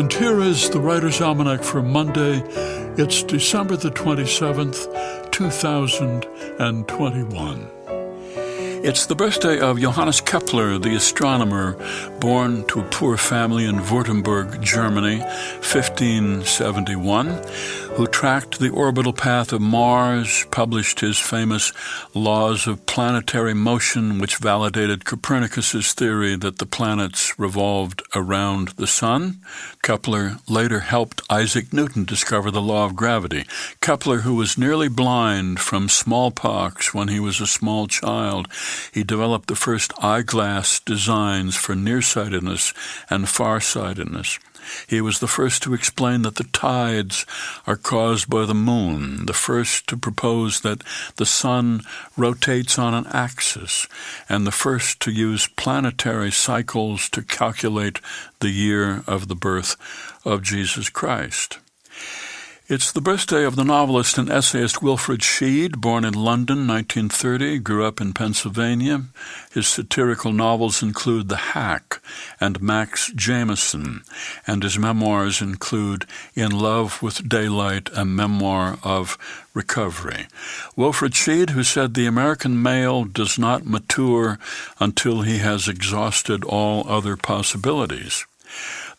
And here is the Writer's Almanac for Monday. It's December the 27th, 2021. It's the birthday of Johannes Keillor, the astronomer, born to a poor family in Württemberg, Germany, 1571, who tracked the orbital path of Mars, published his famous Laws of Planetary Motion, which validated Copernicus's theory that the planets revolved around the sun. Keillor later helped Isaac Newton discover the law of gravity. Keillor, who was nearly blind from smallpox when he was a small child, he developed the first eyeglass designs for nearsightedness and farsightedness. He was the first to explain that the tides are caused by the moon, the first to propose that the sun rotates on an axis, and the first to use planetary cycles to calculate the year of the birth of Jesus Christ. It's the birthday of the novelist and essayist Wilfrid Sheed, born in London, 1930, grew up in Pennsylvania. His satirical novels include The Hack and Max Jameson, and his memoirs include In Love with Daylight, a memoir of recovery. Wilfrid Sheed, who said the American male does not mature until he has exhausted all other possibilities.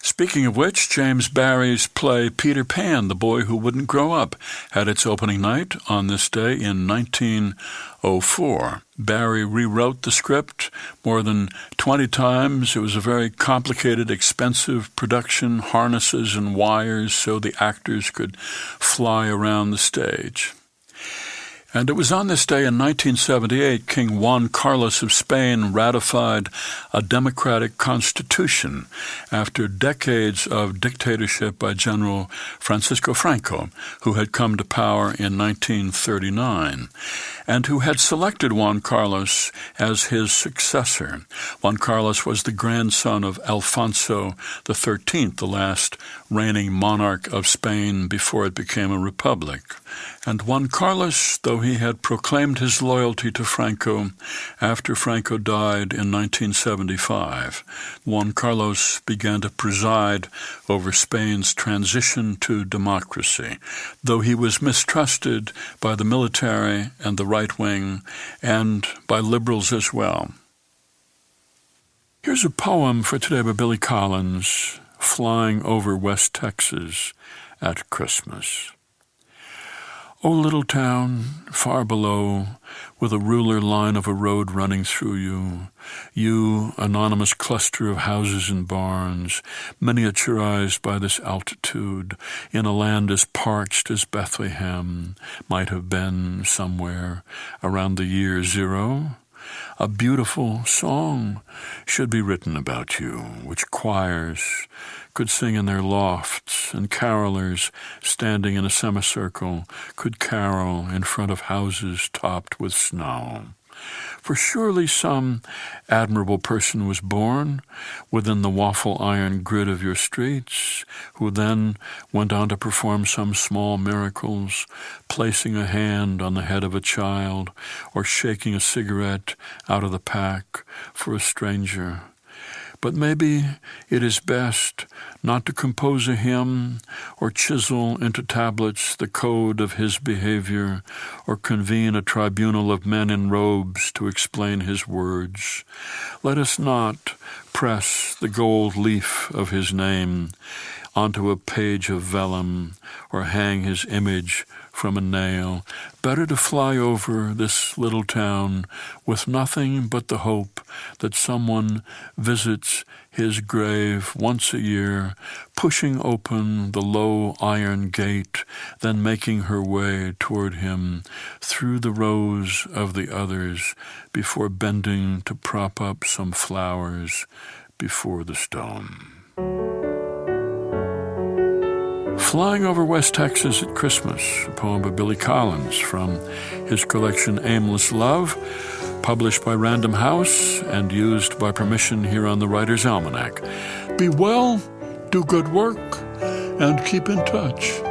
Speaking of which, James Barrie's play Peter Pan, the Boy Who Wouldn't Grow Up, had its opening night on this day in 1904. Barrie rewrote the script more than 20 times. It was a very complicated, expensive production, harnesses and wires so the actors could fly around the stage. And it was on this day in 1978 King Juan Carlos of Spain ratified a democratic constitution after decades of dictatorship by General Francisco Franco, who had come to power in 1939, and who had selected Juan Carlos as his successor. Juan Carlos was the grandson of Alfonso XIII, the last reigning monarch of Spain before it became a republic. And Juan Carlos, though he had proclaimed his loyalty to Franco after Franco died in 1975, Juan Carlos began to preside over Spain's transition to democracy, though he was mistrusted by the military and the right wing and by liberals as well. Here's a poem for today by Billy Collins, Flying Over West Texas at Christmas. O little town, far below, with a ruler line of a road running through you, you, anonymous cluster of houses and barns, miniaturized by this altitude, in a land as parched as Bethlehem might have been somewhere around the year zero. A beautiful song should be written about you, which choirs could sing in their lofts, and carolers standing in a semicircle could carol in front of houses topped with snow. For surely some admirable person was born within the waffle-iron grid of your streets, who then went on to perform some small miracles, placing a hand on the head of a child or shaking a cigarette out of the pack for a stranger. But maybe it is best not to compose a hymn or chisel into tablets the code of his behavior or convene a tribunal of men in robes to explain his words. Let us not press the gold leaf of his name onto a page of vellum or hang his image from a nail. Better to fly over this little town with nothing but the hope that someone visits his grave once a year, pushing open the low iron gate, then making her way toward him through the rows of the others before bending to prop up some flowers before the stone. Flying Over West Texas at Christmas, a poem by Billy Collins from his collection Aimless Love, published by Random House and used by permission here on the Writer's Almanac. Be well, do good work, and keep in touch.